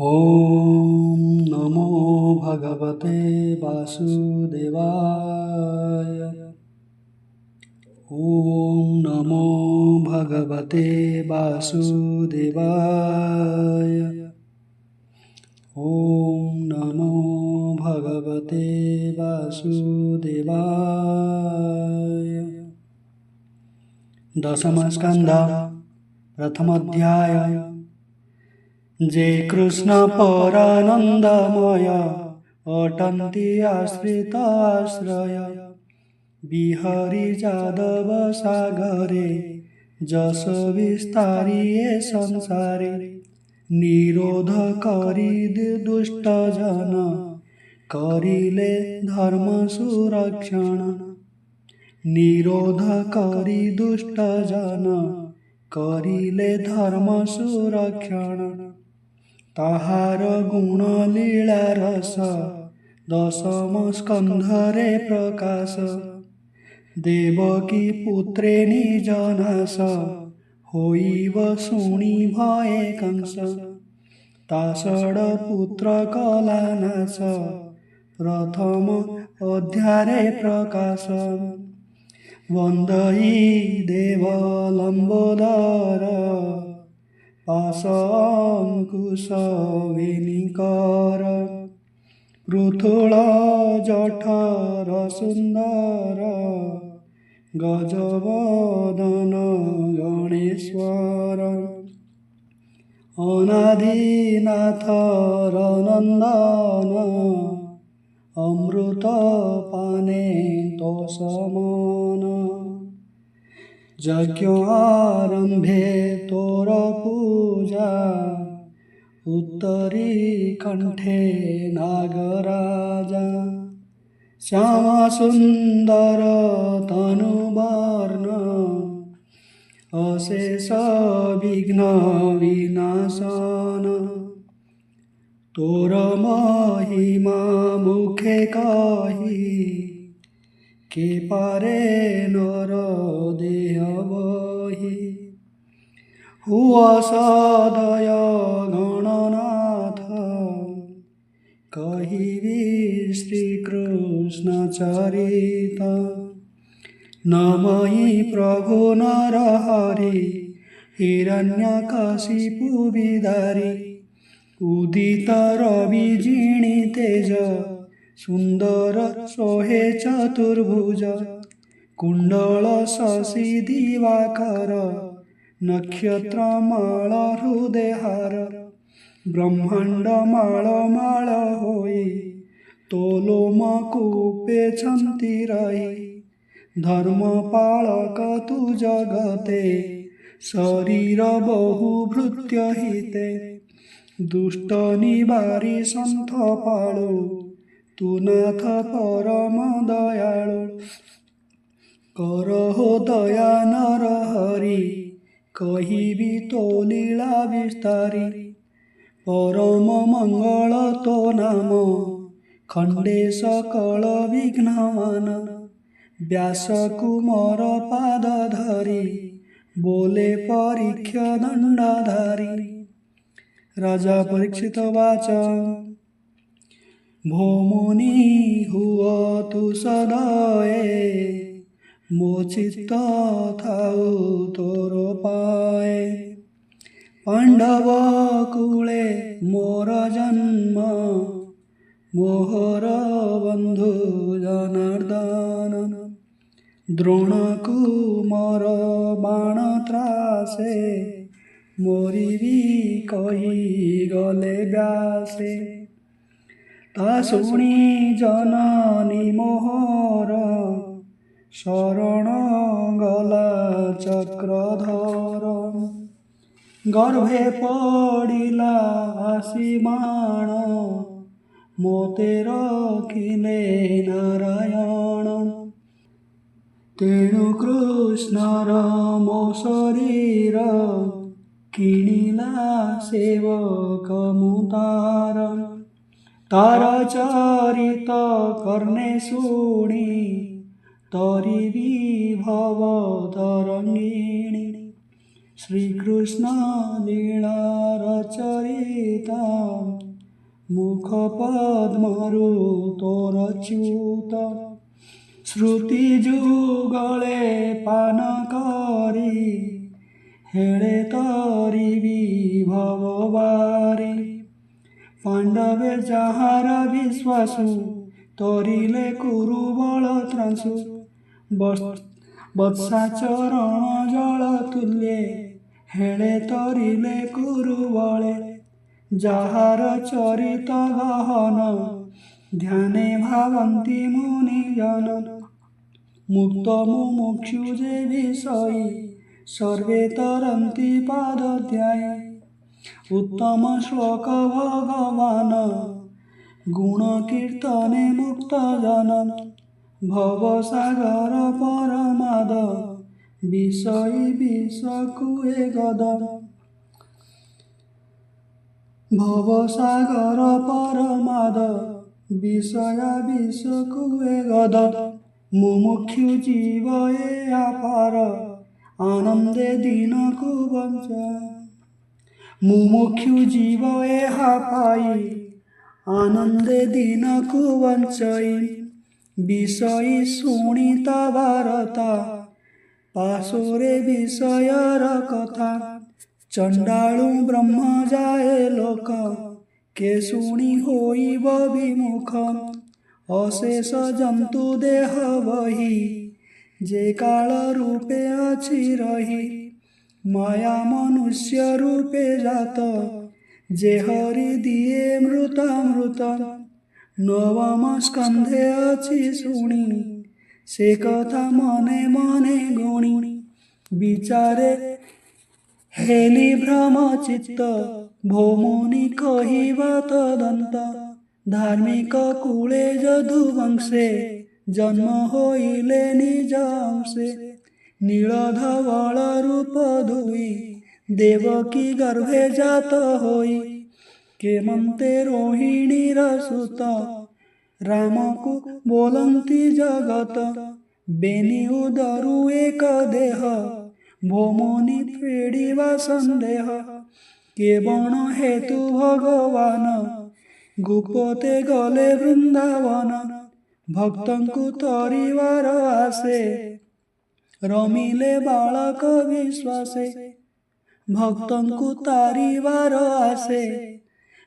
ॐ नमो भगवते वासुदेवाय। ॐ नमो भगवते वासुदेवाय। ॐ नमो भगवते वासुदेवाय। दशमस्कन्ध प्रथमोऽध्याय। जे कृष्ण परानन्दमय अटन्ति आश्रित आश्रय। बिहारी जादव सागरे जस विस्तारी ए संसारे। निरोध करी दुष्ट जन करिले धर्म सुरक्षण। निरोध करी दुष्ट जन करिले धर्म सुरक्षण। ताहार गुण लीला रस दशम स्कंधरे प्रकाश। देवकी पुत्रे निजनाश होइब शुणी भये कंस। ताषड पुत्र कला नाश प्रथम अध्याये प्रकाश। वंदई देव लंबोदर पाशअंकुश विनिकर। पृथुल जठर सुंदर गजवदन गणेश्वर। अनादिनाथ नंदन अमृत पाने तो समान। यज्ञ आरंभे तोर पूजा उत्तरी कंठे नागराजा। श्याम सुंदर तनुवर्ण अशेष विघ्न विनाशन। तोर महिमा मुखे कही के पारे नर देह बही। हुआ सदय गणनाथ कहिबी श्री कृष्ण चरित। नमहि प्रभु नरहरि हिरण्यकशिपु विदारी। उदित रवि जिणी तेज सुंदर सोहे चतुर्भुज। कुंडल शशि दिवाकर नक्षत्रमाल हृदयहार। ब्रह्मांड माल माल होई तोलोम कूपे छंती रही। धर्म पालक तु जगते शरीर बहु भृत्य हिते। दुष्ट निवारी संथ पाळु तु नाथ परम दयाळु। करहो दया नर हरि कहिबी तो लीला विस्तारी। परम मंगल तो नाम खंडे सकल विघ्नमान। व्यास कुमार पाद धरी बोले परीक्ष दंडधारी। राजा परीक्षित वाच भो मुनि हुआ तु सदये। मो चित्त थाउ तोर पाए। पांडव कुले मोर जन्म मोहर बंधु जनार्दन। द्रोण कुमार बाण त्रासे मोरिबी कही गले व्यासे। ता शुणी जननी मोहर शरण गला चक्रधर। गर्भे पड़िला आसी बाण मोते रखिले नारायण। तेणु कृष्णर मो शरीर किणिला सेवक मुतार। तार चरित कर्णे शुणी तरिबी भव तरंगिणी। श्रीकृष्ण लीला रचरिता मुख पद्मरु तोरच्युत श्रुति जुगले पान करी हेळे तरी विभवबारी पांडवे जाहार विश्वासु तोरिले कुरुबल त्रांसु वत्साचरण जल तुल्ये हेळे तोरिले कुरुबले जाहार चरित गहन ध्याने भावन्ति मुनिजन मुक्त मुमुक्षु जे विषयी सर्वे तरन्ति पादध्याये उत्तम श्लोक भगवान गुण कीर्तने मुक्त जन भवसागर परमाद विषयी विषकुए गद भवसागर परमाद विषया विषकुए गद मुमुक्षु जीव ए अपार आनंदे दिन को बंचा मुमुक्षु जीव एहा पाई आनंदे दिन को बंचई विषयी शुणिता वार्ता पाशोरे विषयर कथा चंडालु ब्रह्म जाए लोक के शुणी होइब विमुख अशेष जंतु देह बही जे काल रूपे अछि रही माया मनुष्य रूपे जात जे हरि दिए मृत नवम स्कंधे अछि शुणी से कथा मने मने गुणी विचारे हेली भ्रम चित्त भौमुनि कहिबा तदंत धार्मिक कूले यदुवंशे जन्म होइले निज अंशे नीलधवल रूप दुई देवकी गर्भे जात होई केमंते रोहिणीर सुत राम को बोलंती जगत बेनी उदरु एक देह भौमुनि फेडिबा संदेह केवण हेतु भगवान गुप्ते गले वृंदावन भक्तंकु तरिवार आसे रमिले बालक विश्वासे भक्तंकु तारिवार आसे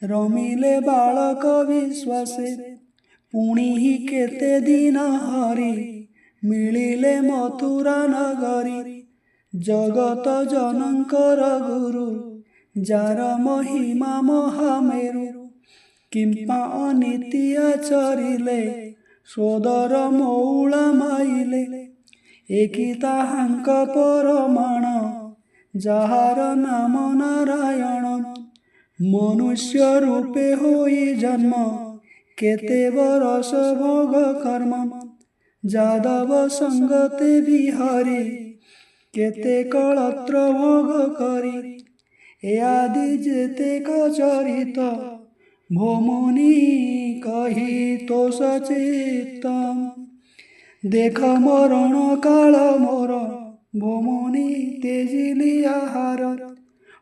रमिले बालक विश्वासे पुणी ही केते दिन हरि मिलिले मथुरा नगरी जगत जनकर गुरु जार महिमा महामेरु किंपा अनीति आचरिले सोदर मौला माइले एकिता हांक परमाण जाहार नाम नारायण मनुष्य रूपे होई जन्म केते बरस भोग कर्म जादव संगते बिहारी केते कलत्र भोग करी ए आदि जेते कचरित भौमुनि कही तो सचित देख मरण काल मोर भौमुनि तेजिली आहार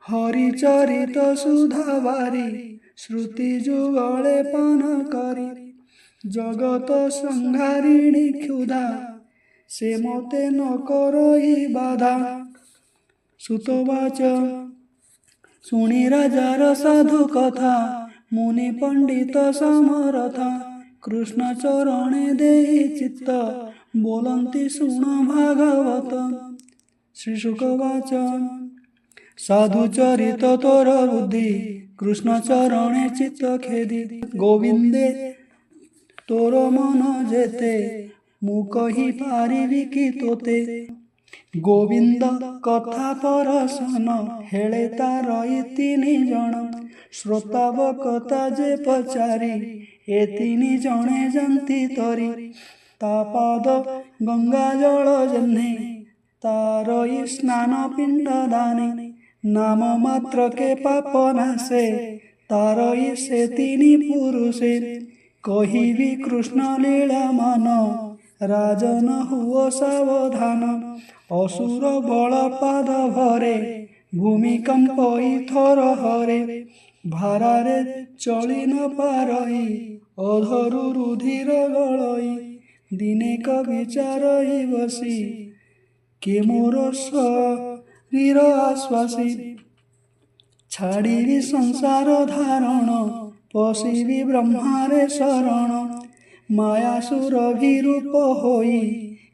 हरिचरित सुधाबारी श्रुति जुगले पान करी जगत संहारिणी क्षुधा से मते न करई बाधा सुतवाच शुणी राजार साधु कथा मुनि पंडित समरथा कृष्ण चरणे देहि चित्त बोलंती शुण भागवत श्रीशुकवाच साधु चरित तोर बुद्धि कृष्ण चरणे चित्त खेदी गोविंदे तोर मन जेते मु कही पारिबि कि तोते गोविंद कथा परसन हेळे तार तिनि जण श्रोतावकता जे पचारि ए तिनि जणे जंती तरी ता पाद गंगा जल जह्ने तारई स्नान पिंड दाने नाम मात्र के पाप नाशे तारई से तिनि पुरुषे कहिबि कृष्ण लीला मान राजन हुओ सावधान असुर बल पाद भरे भूमिकंप थर हरे ଭାରାରେ ଚଳି ନ ପାରଇ ଅଧରୁ ରୁଧିର ଗଳଇ ଦିନେକ ବିଚାରଇ ବସି କେ ମୋର ଶରୀର ଆଶ୍ୱାସୀ ଛାଡ଼ିବି ସଂସାର ଧାରଣ ପଶିବି ବ୍ରହ୍ମାରେ ଶରଣ ମାୟା ସୁରଭିରୂପ ହୋଇ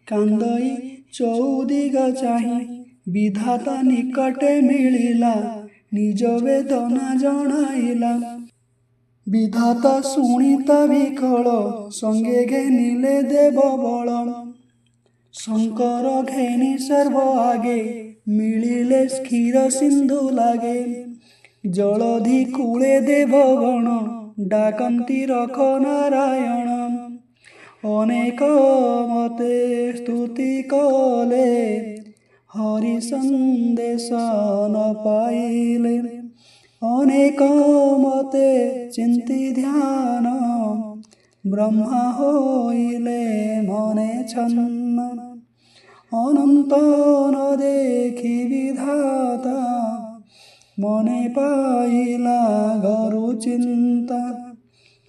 କାନ୍ଦଇ ଚଉଦିଗ ଚାହିଁ ବିଧାତା ନିକଟେ ମିଳିଲା ନିଜ ବେଦନା ଜଣାଇଲା ବିଧାତା ଶୁଣି ତା ବିକଳ ସଙ୍ଗେ ଘେନିଲେ ଦେବ ବଳ ଶଙ୍କର ଘେନି ସର୍ବ ଆଗେ ମିଳିଲେ କ୍ଷୀର ସିନ୍ଧୁ ଲାଗେ ଜଳଧି କୂଳେ ଦେବଗଣ ଡାକନ୍ତି ରଖ ନାରାୟଣ ଅନେକ ମତେ ସ୍ତୁତି କଲେ ହରି ସନ୍ଦେଶ ନ ପାଇଲେ ଅନେକ ମତେ ଚିନ୍ତି ଧ୍ୟାନ ବ୍ରହ୍ମା ହୋଇଲେ ମନେ ଛନ୍ନ ଅନନ୍ତ ନ ଦେଖି ବିଧାତା ମନେ ପାଇଲା ଗରୁ ଚିନ୍ତା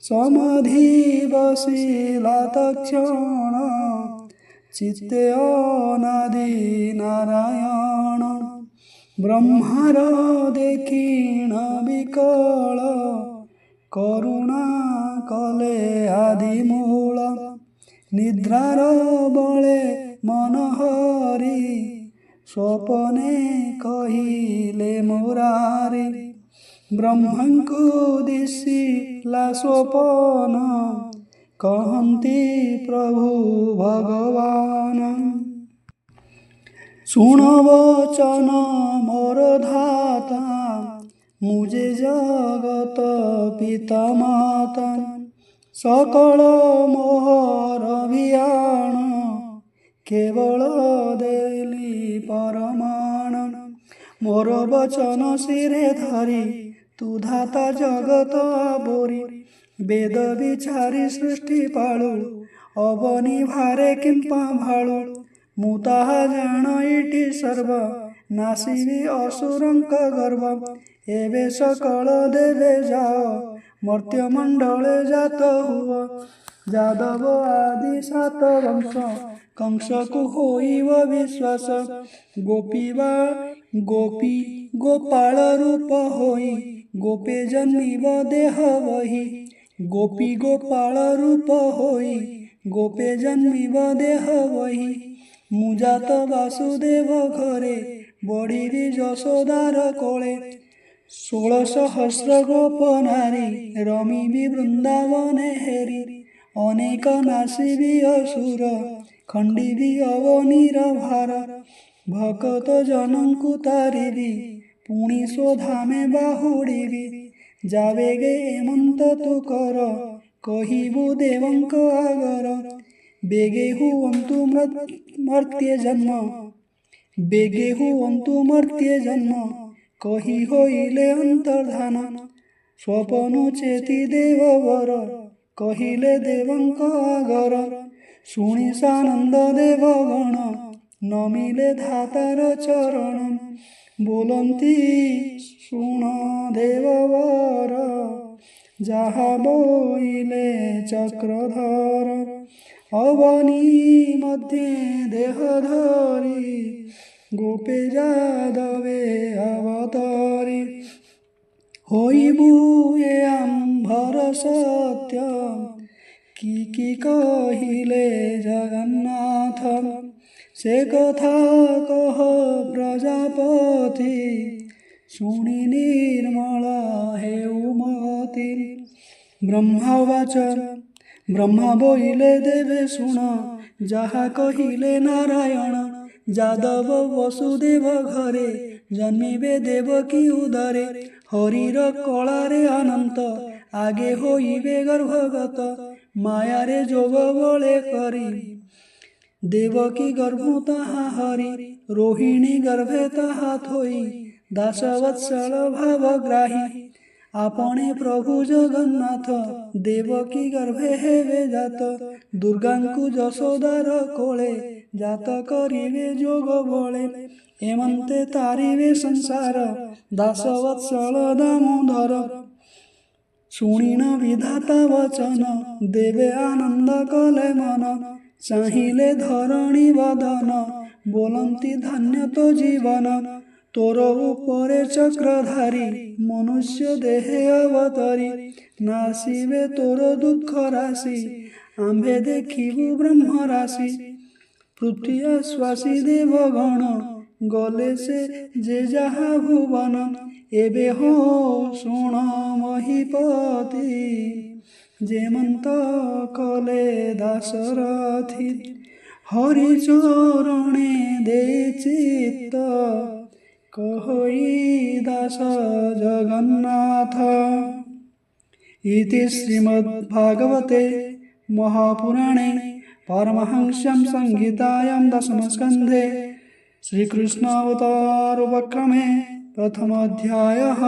ସମାଧି ବସିଲା ତକ୍ଷଣ ଚିତ୍ତେ ଅନାଦି ନାରାୟଣ ବ୍ରହ୍ମାର ଦେଖିଣ ବିକଳ କରୁଣା କଲେ ଆଦି ମୂଳ ନିଦ୍ରାର ବଳେ ମନହରି ସ୍ୱପନେ କହିଲେ ମୁରାରି ବ୍ରହ୍ମାଙ୍କୁ ଦିଶିଲା ସ୍ୱପନ କହନ୍ତି ପ୍ରଭୁ ଭଗବାନ ଶୁଣ ବଚନ ମୋର ଧାତା ମୁଁ ଯେ ଜଗତ ପିତା ମାତା ସକଳ ମୋହର ବିଆଣ କେବଳ ଦେଲି ପରମାଣ ମୋର ବଚନ ଶିରେ ଧରି ତୁ ଧାତା ଜଗତ ଆବୋରି ବେଦ ବିଚାରି ସୃଷ୍ଟି ପାଳୁ ଅବନି ଭାରେ କିମ୍ପା ଭାଳୁ ମୁଁ ତାହା ଜାଣ ଇଟି ସର୍ବ ନାସିବି ଅସୁରଙ୍କ ଗର୍ବ ଏବେ ସକଳ ଦେବେ ଯାଅ ମର୍ତ୍ତ୍ୟମଣ୍ଡଳେ ଜାତ ହୁଅ ଯାଦବ ଆଦି ସାତ ବଂଶ କଂସକୁ ହୋଇବ ବିଶ୍ୱାସ ଗୋପୀ ଗୋପାଳ ରୂପ ହୋଇ ଗୋପେ ଜନ୍ମିବ ଦେହ ବହି ଗୋପୀ ଗୋପାଳ ରୂପ ହୋଇ ଗୋପେ ଜନ୍ମିବ ଦେହ ବହି ମୁଁ ଜାତ ବାସୁଦେବ ଘରେ ବଢ଼ିବି ଯଶୋଦାର କୋଳେ 16,000 ଗୋପ ନାରୀ ରମିବି ବୃନ୍ଦାବନେ ହେରି ଅନେକ ନାସିବି ଅସୁର ଖଣ୍ଡିବି ଅବନୀର ଭାର ଭକତ ଜନଙ୍କୁ ତାରିବି ପୁଣି ସ୍ୱଧାମେ ବାହୁଡ଼ିବି ଯାବେଗେ ଏମନ୍ତ ତୁ କର କହିବୁ ଦେବଙ୍କ ଆଗର ବେଗେ ହୁଅନ୍ତୁ ମର୍ତ୍ତ୍ୟ ଜନ୍ମ କହି ହୋଇଲେ ଅନ୍ତର୍ଧାନ ସ୍ୱପନ ଚେତି ଦେବବର କହିଲେ ଦେବଙ୍କ ଆଗର ଶୁଣି ସାନନ୍ଦ ଦେବଗଣ ନମିଲେ ଧାତାର ଚରଣ ବୋଲନ୍ତି ଶୁଣ ଦେବବର ଯାହା ବୋଇଲେ ଚକ୍ରଧର ଅବନୀ ମଧ୍ୟେ ଦେହ ଧରି ଗୋପେ ଯାଦବେ ଅବତରି ହୋଇବୁ ଏ ଆମ୍ଭର ସତ୍ୟ କି କହିଲେ ଜଗନ୍ନାଥ ସେ କଥା କହ ପ୍ରଜାପତି ଶୁଣି ନିର୍ମଳ ହେଉ ମତି ବ୍ରହ୍ମାବାଚ ବ୍ରହ୍ମା ବୋଇଲେ ଦେବେ ଶୁଣ ଯାହା କହିଲେ ନାରାୟଣ ଯାଦବ ବସୁଦେବ ଘରେ ଜନ୍ମିବେ ଦେବକୀ ଉଦରେ ହରିର କଳାରେ ଅନନ୍ତ ଆଗେ ହୋଇବେ ଗର୍ଭଗତ ମାୟାରେ ଯୋଗ ବଳେ କରି ଦେବକୀ ଗର୍ଭ ତାହା ହରି ରୋହିଣୀ ଗର୍ଭେ ତାହା ଥୋଇ ଦାସବତ୍ସଳ ଭାବଗ୍ରାହୀ आपणे प्रभु जगन्नाथ देवकी गर्भे हेवे जात दुर्गांकु जशोदार कोले जात करिवे जोग बळे एमंते तारिवे संसार दासवत्सल दामोदर ଶୁଣିନ ବିଧାତା ବଚନ ଦେବେ ଆନନ୍ଦ କଲେ ମନ ଚାହିଁଲେ ଧରଣୀ ବଦନ ବୋଲନ୍ତି ଧନ୍ୟ ତୋ ଜୀବନ ତୋର ଉପରେ ଚକ୍ରଧାରୀ ମନୁଷ୍ୟ ଦେହେ ଅବତରୀ ନାସିବେ ତୋର ଦୁଃଖ ରାଶି ଆମ୍ଭେ ଦେଖିବୁ ବ୍ରହ୍ମ ରାଶି ପୃଥ୍ୱୀ ଆଶ୍ୱାସୀ ଦେବଗଣ ଗଲେ ସେ ଯେ ଯାହା ଭୁବନ ଏବେ ହୋ ଶୁଣ ମହିପତି ଯେମନ୍ତ କଲେ ଦାଶରଥୀ ହରିଚରଣେ ଦେଇ ଚିତ୍ତ କହଇ ଦାସ ଜଗନ୍ନାଥ। ଇତି ଶ୍ରୀମଦ୍ଭାଗବତେ महापुराणे पारमहंस्यां संहितायां दशमस्कन्धे श्रीकृष्णावतारोपक्रमे प्रथमोऽध्यायः।